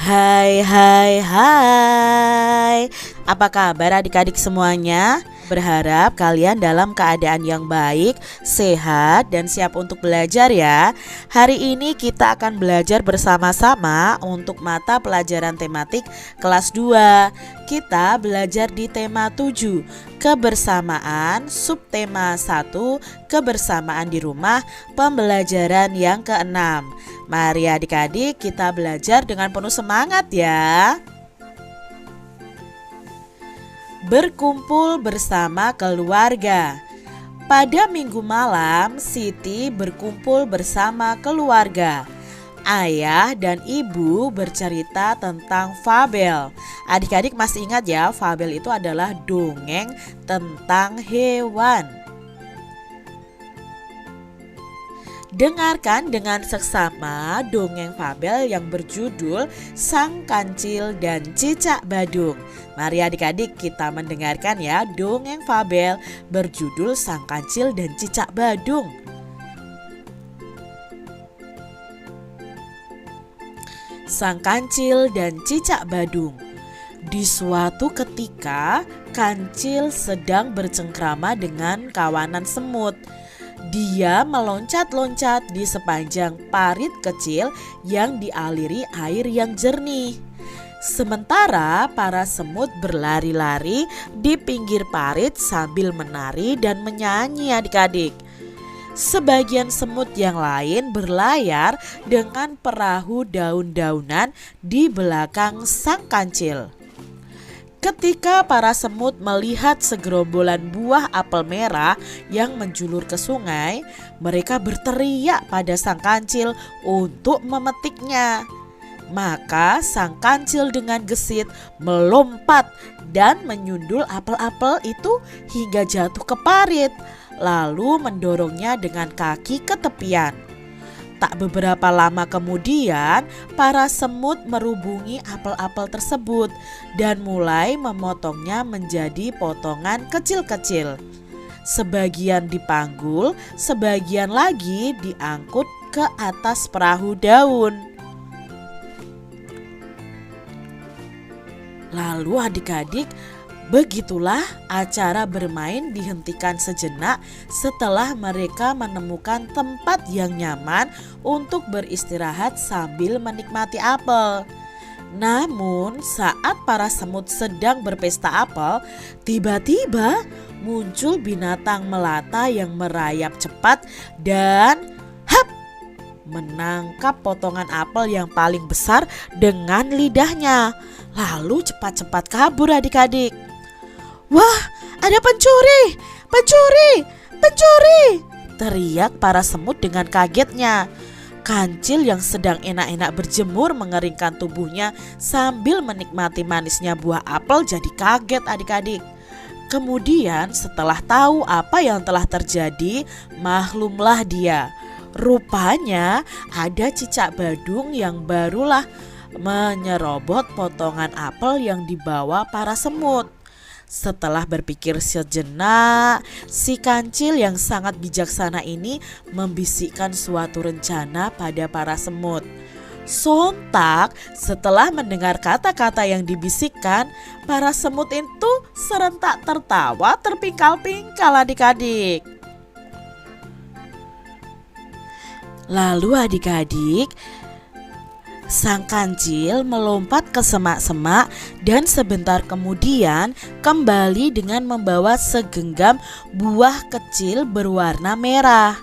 Hai hai hai. Apa kabar adik-adik semuanya? Berharap kalian dalam keadaan yang baik, sehat, dan siap untuk belajar ya. Hari ini kita akan belajar bersama-sama untuk mata pelajaran tematik kelas 2. Kita belajar di tema 7, kebersamaan, subtema 1, kebersamaan di rumah, pembelajaran yang ke-6. Mari adik-adik kita belajar dengan penuh semangat ya. Berkumpul bersama keluarga. Pada minggu malam, Siti berkumpul bersama keluarga. Ayah dan ibu bercerita tentang fabel. Adik-adik masih ingat ya, fabel itu adalah dongeng tentang hewan. Dengarkan dengan seksama dongeng fabel yang berjudul Sang Kancil dan Cicak Badung. Mari adik-adik kita mendengarkan ya dongeng fabel berjudul Sang Kancil dan Cicak Badung. Sang Kancil dan Cicak Badung. Di suatu ketika, Kancil sedang bercengkrama dengan kawanan semut. Dia meloncat-loncat di sepanjang parit kecil yang dialiri air yang jernih. Sementara para semut berlari-lari di pinggir parit sambil menari dan menyanyi adik-adik. Sebagian semut yang lain berlayar dengan perahu daun-daunan di belakang Sang Kancil. Ketika para semut melihat segerombolan buah apel merah yang menjulur ke sungai, mereka berteriak pada Sang Kancil untuk memetiknya. Maka Sang Kancil dengan gesit melompat dan menyundul apel-apel itu hingga jatuh ke parit, lalu mendorongnya dengan kaki ke tepian. Tak beberapa lama kemudian, para semut merubungi apel-apel tersebut dan mulai memotongnya menjadi potongan kecil-kecil. Sebagian dipanggul, sebagian lagi diangkut ke atas perahu daun. Lalu adik-adik, begitulah acara bermain dihentikan sejenak setelah mereka menemukan tempat yang nyaman untuk beristirahat sambil menikmati apel. Namun saat para semut sedang berpesta apel, tiba-tiba muncul binatang melata yang merayap cepat dan menangkap potongan apel yang paling besar dengan lidahnya. Lalu cepat-cepat kabur adik-adik. Wah, ada pencuri! Pencuri! Pencuri! Teriak para semut dengan kagetnya. Kancil yang sedang enak-enak berjemur mengeringkan tubuhnya sambil menikmati manisnya buah apel jadi kaget adik-adik. Kemudian setelah tahu apa yang telah terjadi, maklumlah dia. Rupanya ada cicak badung yang barulah menyerobot potongan apel yang dibawa para semut. Setelah berpikir sejenak, si Kancil yang sangat bijaksana ini membisikkan suatu rencana pada para semut. Sontak setelah mendengar kata-kata yang dibisikkan, para semut itu serentak tertawa terpingkal-pingkal adik-adik. Lalu adik-adik, Sang Kancil melompat ke semak-semak dan sebentar kemudian kembali dengan membawa segenggam buah kecil berwarna merah.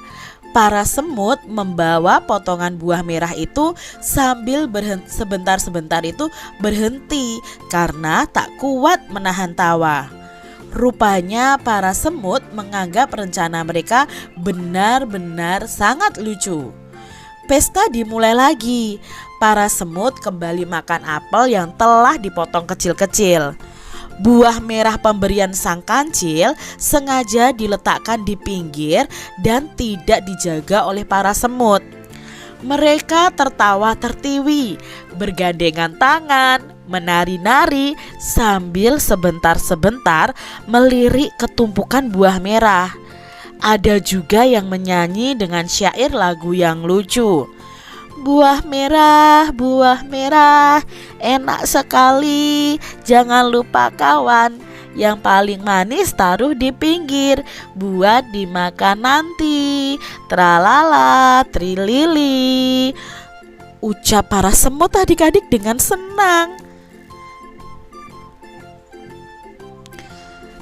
Para semut membawa potongan buah merah itu sambil sebentar-sebentar itu berhenti karena tak kuat menahan tawa. Rupanya para semut menganggap rencana mereka benar-benar sangat lucu. Pesta dimulai lagi. Para semut kembali makan apel yang telah dipotong kecil-kecil. Buah merah pemberian Sang Kancil sengaja diletakkan di pinggir dan tidak dijaga oleh para semut. Mereka tertawa tertiwi, bergandengan tangan, menari-nari sambil sebentar-sebentar melirik ke tumpukan buah merah. Ada juga yang menyanyi dengan syair lagu yang lucu. buah merah, enak sekali. Jangan lupa kawan, yang paling manis taruh di pinggir, buat dimakan nanti. Tralala, trilili, ucap para semut adik-adik dengan senang.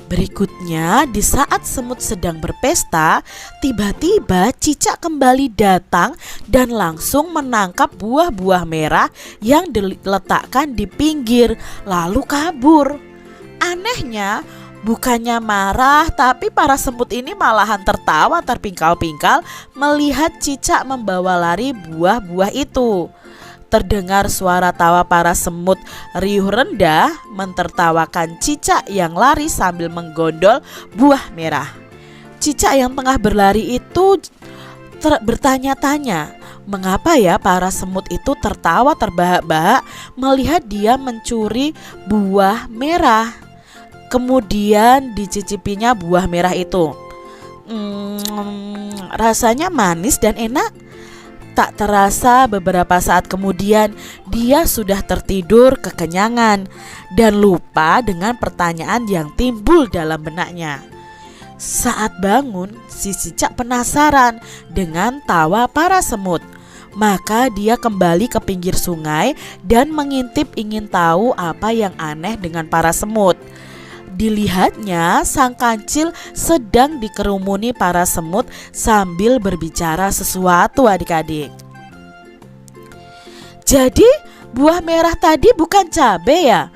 Berikutnya, di saat semut sedang berpesta, tiba-tiba cicak kembali datang dan langsung menangkap buah-buah merah yang diletakkan di pinggir, lalu kabur. Anehnya, bukannya marah, tapi para semut ini malahan tertawa terpingkal-pingkal melihat cicak membawa lari buah-buah itu. Terdengar suara tawa para semut riuh rendah mentertawakan cicak yang lari sambil menggondol buah merah. Cicak yang tengah berlari itu bertanya-tanya, mengapa ya para semut itu tertawa terbahak-bahak melihat dia mencuri buah merah. Kemudian dicicipinya buah merah itu. Rasanya manis dan enak. Tak terasa beberapa saat kemudian dia sudah tertidur kekenyangan dan lupa dengan pertanyaan yang timbul dalam benaknya. Saat bangun, si cicak penasaran dengan tawa para semut. Maka dia kembali ke pinggir sungai dan mengintip ingin tahu apa yang aneh dengan para semut. Dilihatnya sang kancil sedang dikerumuni para semut sambil berbicara sesuatu adik-adik. Jadi buah merah tadi bukan cabai ya?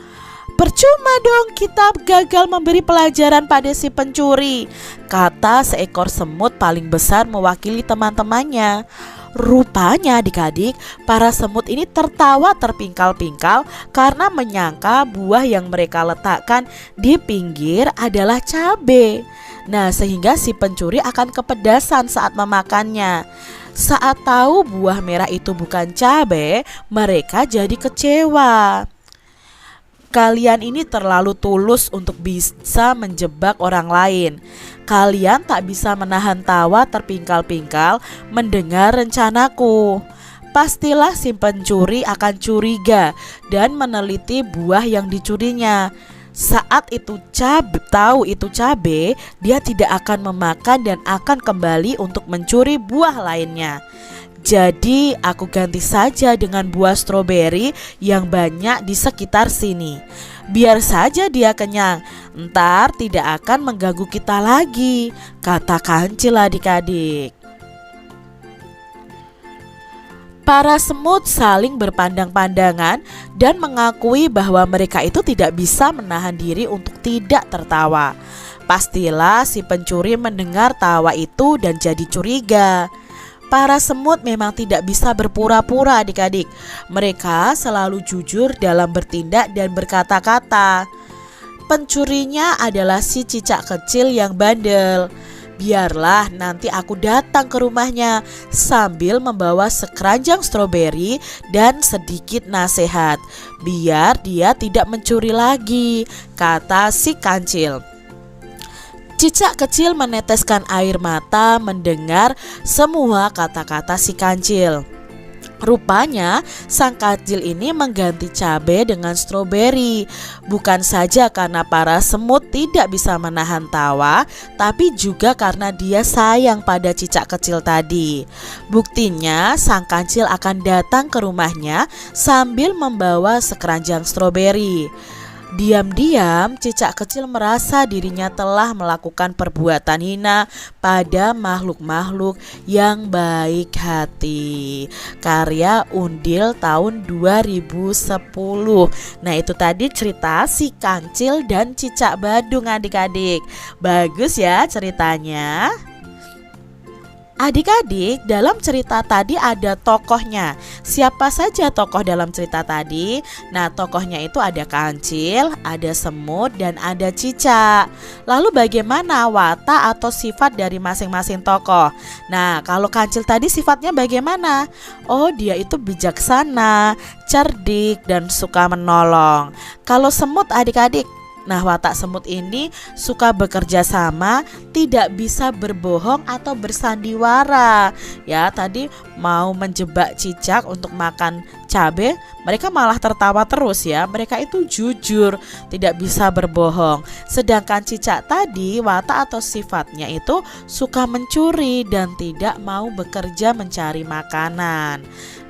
Percuma dong kita gagal memberi pelajaran pada si pencuri, kata seekor semut paling besar mewakili teman-temannya. Rupanya adik-adik, para semut ini tertawa terpingkal-pingkal karena menyangka buah yang mereka letakkan di pinggir adalah cabai. Nah, sehingga si pencuri akan kepedasan saat memakannya. Saat tahu buah merah itu bukan cabai, mereka jadi kecewa. Kalian ini terlalu tulus untuk bisa menjebak orang lain. Kalian tak bisa menahan tawa terpingkal-pingkal mendengar rencanaku. Pastilah si pencuri akan curiga dan meneliti buah yang dicurinya. Saat itu tahu itu cabai, dia tidak akan memakan dan akan kembali untuk mencuri buah lainnya. Jadi aku ganti saja dengan buah stroberi yang banyak di sekitar sini. Biar saja dia kenyang, ntar tidak akan mengganggu kita lagi, kata kancil adik-adik. Para semut saling berpandang-pandangan dan mengakui bahwa mereka itu tidak bisa menahan diri untuk tidak tertawa. Pastilah si pencuri mendengar tawa itu dan jadi curiga. Para semut memang tidak bisa berpura-pura adik-adik. Mereka selalu jujur dalam bertindak dan berkata-kata. Pencurinya adalah si cicak kecil yang bandel. Biarlah nanti aku datang ke rumahnya sambil membawa sekeranjang stroberi dan sedikit nasihat. Biar dia tidak mencuri lagi, kata si kancil. Cicak kecil meneteskan air mata mendengar semua kata-kata si kancil. Rupanya sang kancil ini mengganti cabai dengan stroberi. Bukan saja karena para semut tidak bisa menahan tawa, tapi juga karena dia sayang pada cicak kecil tadi. Buktinya sang kancil akan datang ke rumahnya sambil membawa sekeranjang stroberi. Diam-diam cicak kecil merasa dirinya telah melakukan perbuatan hina pada makhluk-makhluk yang baik hati. Karya Undil tahun 2010. Nah, itu tadi cerita si kancil dan cicak badung adik-adik. Bagus ya ceritanya. Adik-adik, dalam cerita tadi ada tokohnya. Siapa saja tokoh dalam cerita tadi? Nah, tokohnya itu ada kancil, ada semut, dan ada cicak. Lalu bagaimana watak atau sifat dari masing-masing tokoh? Nah, kalau kancil tadi sifatnya bagaimana? Oh, dia itu bijaksana, cerdik, dan suka menolong. Kalau semut adik-adik, Nah, watak semut ini suka bekerja sama, tidak bisa berbohong atau bersandiwara. Ya, tadi mau menjebak cicak untuk makan cabai, mereka malah tertawa terus ya. Mereka itu jujur, tidak bisa berbohong. Sedangkan cicak tadi watak atau sifatnya itu suka mencuri dan tidak mau bekerja mencari makanan.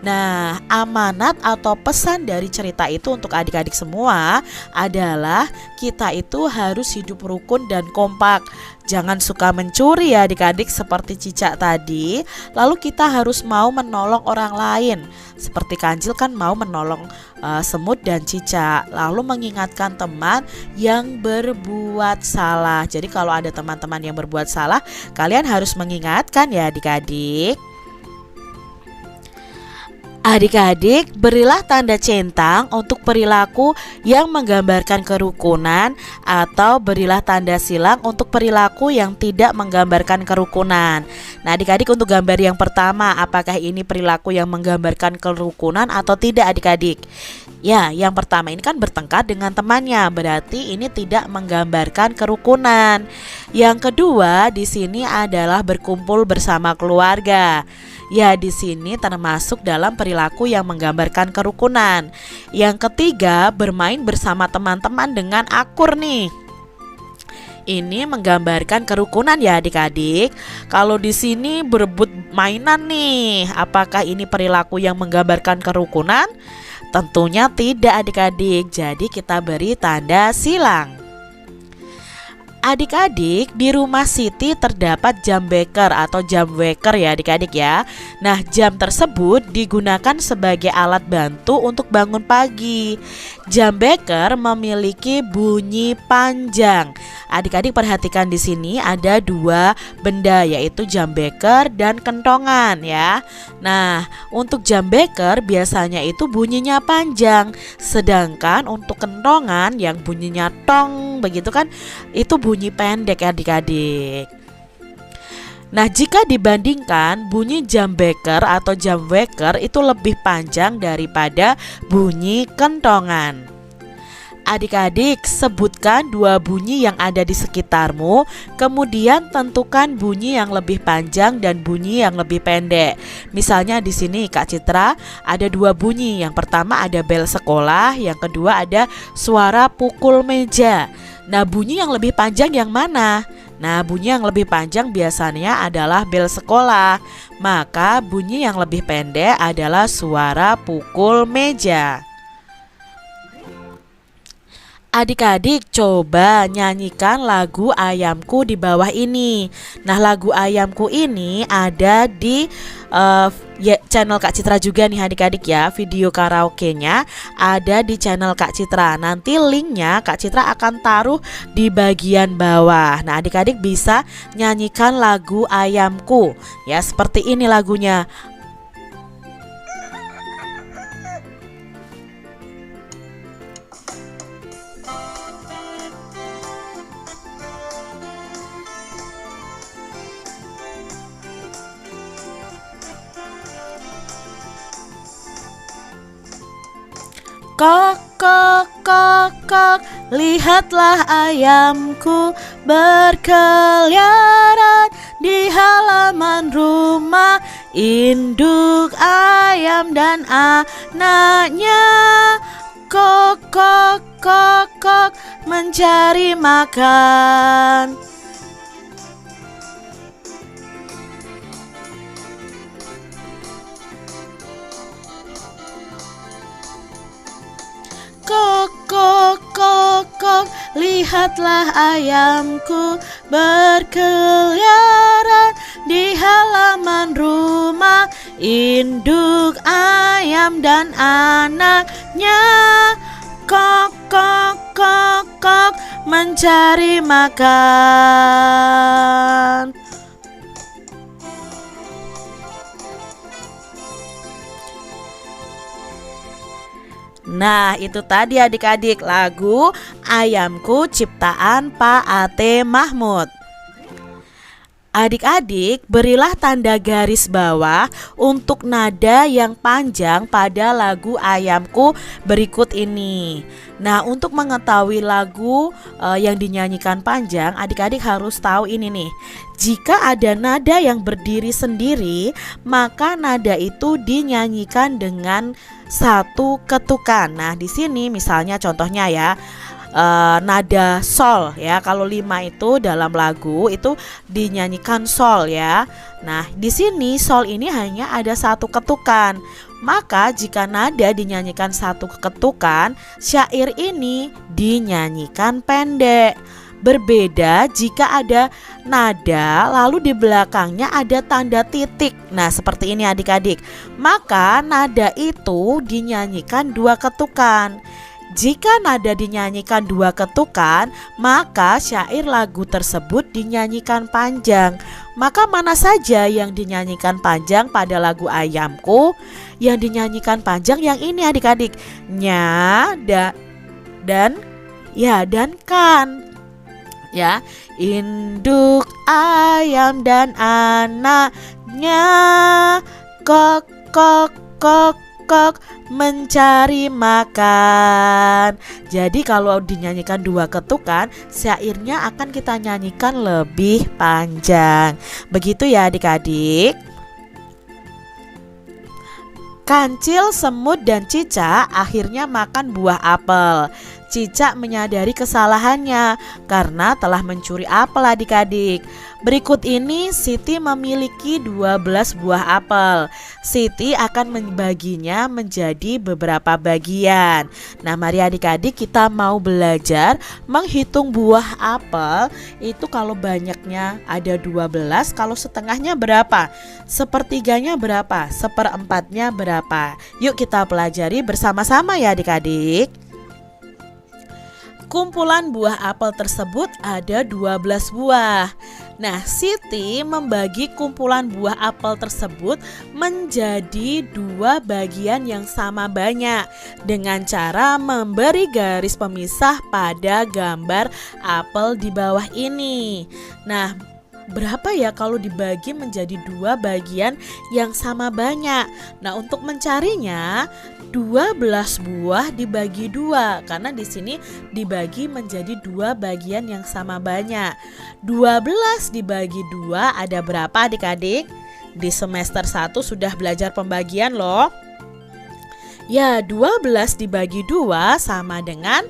Nah, amanat atau pesan dari cerita itu untuk adik-adik semua adalah kita itu harus hidup rukun dan kompak. Jangan suka mencuri ya adik-adik seperti cicak tadi. Lalu kita harus mau menolong orang lain. Seperti Kancil kan mau menolong semut dan cicak. Lalu mengingatkan teman yang berbuat salah. Jadi kalau ada teman-teman yang berbuat salah, kalian harus mengingatkan ya adik-adik. Adik-adik, berilah tanda centang untuk perilaku yang menggambarkan kerukunan atau berilah tanda silang untuk perilaku yang tidak menggambarkan kerukunan. Nah, adik-adik untuk gambar yang pertama, apakah ini perilaku yang menggambarkan kerukunan atau tidak adik-adik? Ya, yang pertama ini kan bertengkar dengan temannya, berarti ini tidak menggambarkan kerukunan. Yang kedua di sini adalah berkumpul bersama keluarga. Ya, di sini termasuk dalam perilaku yang menggambarkan kerukunan. Yang ketiga, bermain bersama teman-teman dengan akur nih. Ini menggambarkan kerukunan ya adik-adik. Kalau di sini berebut mainan nih, apakah ini perilaku yang menggambarkan kerukunan? Tentunya tidak adik-adik. Jadi kita beri tanda silang. Adik-adik, di rumah Siti terdapat jam beker atau jam weker ya adik-adik ya. Nah, jam tersebut digunakan sebagai alat bantu untuk bangun pagi. Jam beker memiliki bunyi panjang. Adik-adik perhatikan di sini ada dua benda, yaitu jam beker dan kentongan ya. Nah, untuk jam beker biasanya itu bunyinya panjang, sedangkan untuk kentongan yang bunyinya tong begitu kan, itu bunyi pendek adik-adik. Nah, jika dibandingkan bunyi jam beker atau jam weker itu lebih panjang daripada bunyi kentongan. Adik-adik, sebutkan dua bunyi yang ada di sekitarmu, kemudian tentukan bunyi yang lebih panjang dan bunyi yang lebih pendek. Misalnya di sini Kak Citra ada dua bunyi. Yang pertama ada bel sekolah, yang kedua ada suara pukul meja. Nah, bunyi yang lebih panjang yang mana? Nah, bunyi yang lebih panjang biasanya adalah bel sekolah. Maka bunyi yang lebih pendek adalah suara pukul meja. Adik-adik, coba nyanyikan lagu Ayamku di bawah ini. Nah, lagu Ayamku ini ada di channel Kak Citra juga nih adik-adik ya. Video karaoke-nya ada di channel Kak Citra. Nanti linknya Kak Citra akan taruh di bagian bawah. Nah, adik-adik bisa nyanyikan lagu Ayamku. Ya, seperti ini lagunya. Kok, kok, kok, kok, lihatlah ayamku berkeliaran di halaman rumah. Induk ayam dan anaknya kok, kok, kok, kok, mencari makan. Kok, kok, kok, kok, lihatlah ayamku berkeliaran di halaman rumah. Induk ayam dan anaknya kok, kok, kok, kok, mencari makan. Nah, itu tadi adik-adik lagu Ayamku ciptaan Pak Ate Mahmud. Adik-adik, berilah tanda garis bawah untuk nada yang panjang pada lagu Ayamku berikut ini. Nah, untuk mengetahui lagu yang dinyanyikan panjang, adik-adik harus tahu ini nih. Jika ada nada yang berdiri sendiri, maka nada itu dinyanyikan dengan satu ketukan. Nah, di sini misalnya contohnya ya. Nada sol ya, kalau 5 itu dalam lagu itu dinyanyikan sol ya. Nah, di sini sol ini hanya ada satu ketukan. Maka jika nada dinyanyikan satu ketukan, syair ini dinyanyikan pendek. Berbeda jika ada nada lalu di belakangnya ada tanda titik. Nah, seperti ini adik-adik. Maka nada itu dinyanyikan 2 ketukan. Jika nada dinyanyikan 2 ketukan, maka syair lagu tersebut dinyanyikan panjang. Maka mana saja yang dinyanyikan panjang pada lagu Ayamku? Yang dinyanyikan panjang yang ini adik-adik. Nya, dan kan. Ya, induk ayam dan anaknya kok kok kok kok mencari makan. Jadi kalau dinyanyikan 2 ketukan, syairnya akan kita nyanyikan lebih panjang. Begitu ya adik-adik. Kancil, semut, dan cicak akhirnya makan buah apel. Cicak menyadari kesalahannya karena telah mencuri apel adik-adik. Berikut ini Siti memiliki 12 buah apel. Siti akan membaginya menjadi beberapa bagian. Nah, mari adik-adik kita mau belajar menghitung buah apel. Itu kalau banyaknya ada 12, kalau setengahnya berapa? Sepertiganya berapa? Seperempatnya berapa? Yuk kita pelajari bersama-sama ya adik-adik. Kumpulan buah apel tersebut ada 12 buah. Nah, Siti membagi kumpulan buah apel tersebut menjadi 2 bagian yang sama banyak dengan cara memberi garis pemisah pada gambar apel di bawah ini. Nah, berapa ya kalau dibagi menjadi 2 bagian yang sama banyak? Nah, untuk mencarinya 12 buah dibagi 2 karena di sini dibagi menjadi 2 bagian yang sama banyak. 12 dibagi 2 ada berapa adik-adik? Di semester 1 sudah belajar pembagian loh. Ya, 12 dibagi 2 sama dengan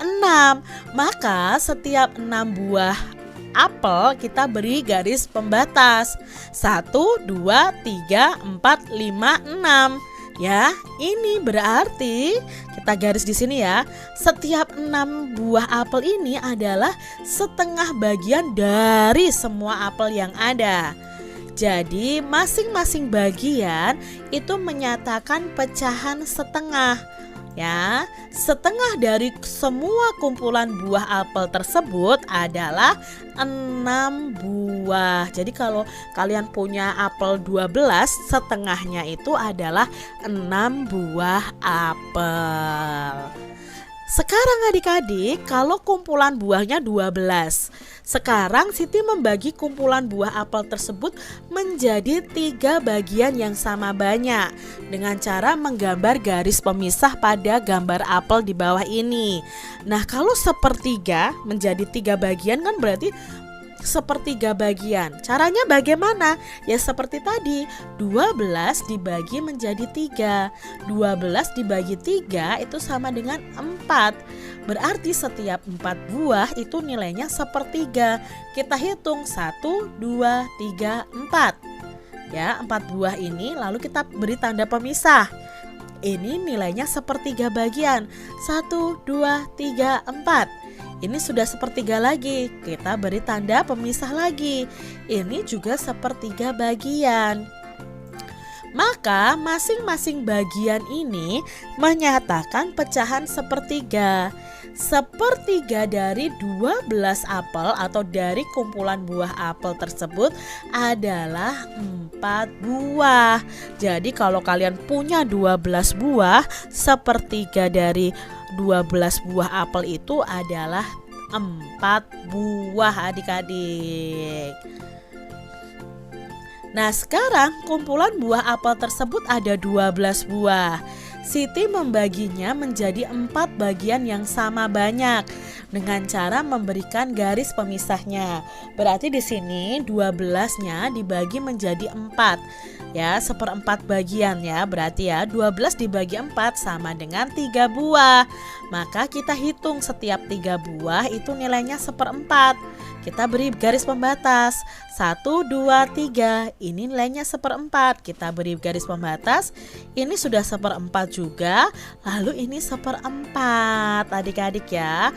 6. Maka setiap 6 buah apel kita beri garis pembatas 1, 2, 3, 4, 5, 6. Ya, ini berarti kita garis di sini ya. Setiap 6 buah apel ini adalah setengah bagian dari semua apel yang ada. Jadi masing-masing bagian itu menyatakan pecahan setengah. Ya, setengah dari semua kumpulan buah apel tersebut adalah 6 buah. Jadi kalau kalian punya apel 12, setengahnya itu adalah 6 buah apel. Sekarang adik-adik, kalau kumpulan buahnya 12. Sekarang Siti membagi kumpulan buah apel tersebut menjadi 3 bagian yang sama banyak dengan cara menggambar garis pemisah pada gambar apel di bawah ini. Nah, kalau sepertiga menjadi 3 bagian kan berarti sepertiga bagian. Caranya bagaimana? Ya seperti tadi, 12 dibagi menjadi 3. 12 dibagi 3 itu sama dengan 4. Berarti setiap 4 buah itu nilainya sepertiga. Kita hitung 1, 2, 3, 4. Ya, 4 buah ini lalu kita beri tanda pemisah. Ini nilainya sepertiga bagian. 1, 2, 3, 4. Ini sudah sepertiga lagi, kita beri tanda pemisah lagi. Ini juga sepertiga bagian. Maka masing-masing bagian ini menyatakan pecahan sepertiga. Sepertiga dari 12 apel atau dari kumpulan buah apel tersebut adalah 4 buah. Jadi kalau kalian punya 12 buah, sepertiga dari 12 buah apel itu adalah 4 buah adik-adik. Nah, sekarang kumpulan buah apel tersebut ada 12 buah. Siti membaginya menjadi 4 bagian yang sama banyak dengan cara memberikan garis pemisahnya. Berarti di sini 12-nya dibagi menjadi 4. Ya, 1/4 bagian ya. Berarti ya 12 dibagi 4 sama dengan 3 buah. Maka kita hitung setiap 3 buah itu nilainya 1/4. Kita beri garis pembatas 1, 2, 3. Ini nilainya 1/4. Kita beri garis pembatas. Ini sudah 1/4 juga. Lalu ini 1/4 adik-adik ya.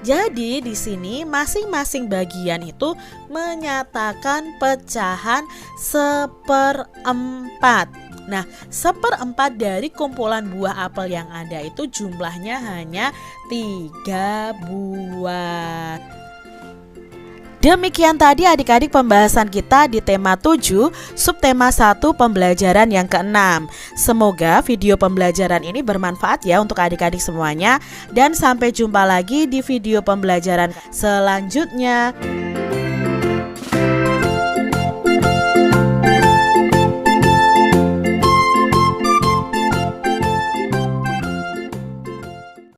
Jadi di sini masing-masing bagian itu menyatakan pecahan 1/4. Nah, 1/4 dari kumpulan buah apel yang ada itu jumlahnya hanya 3 buah. Demikian tadi adik-adik pembahasan kita di tema 7, subtema 1 pembelajaran yang ke-6. Semoga video pembelajaran ini bermanfaat ya untuk adik-adik semuanya. Dan sampai jumpa lagi di video pembelajaran selanjutnya.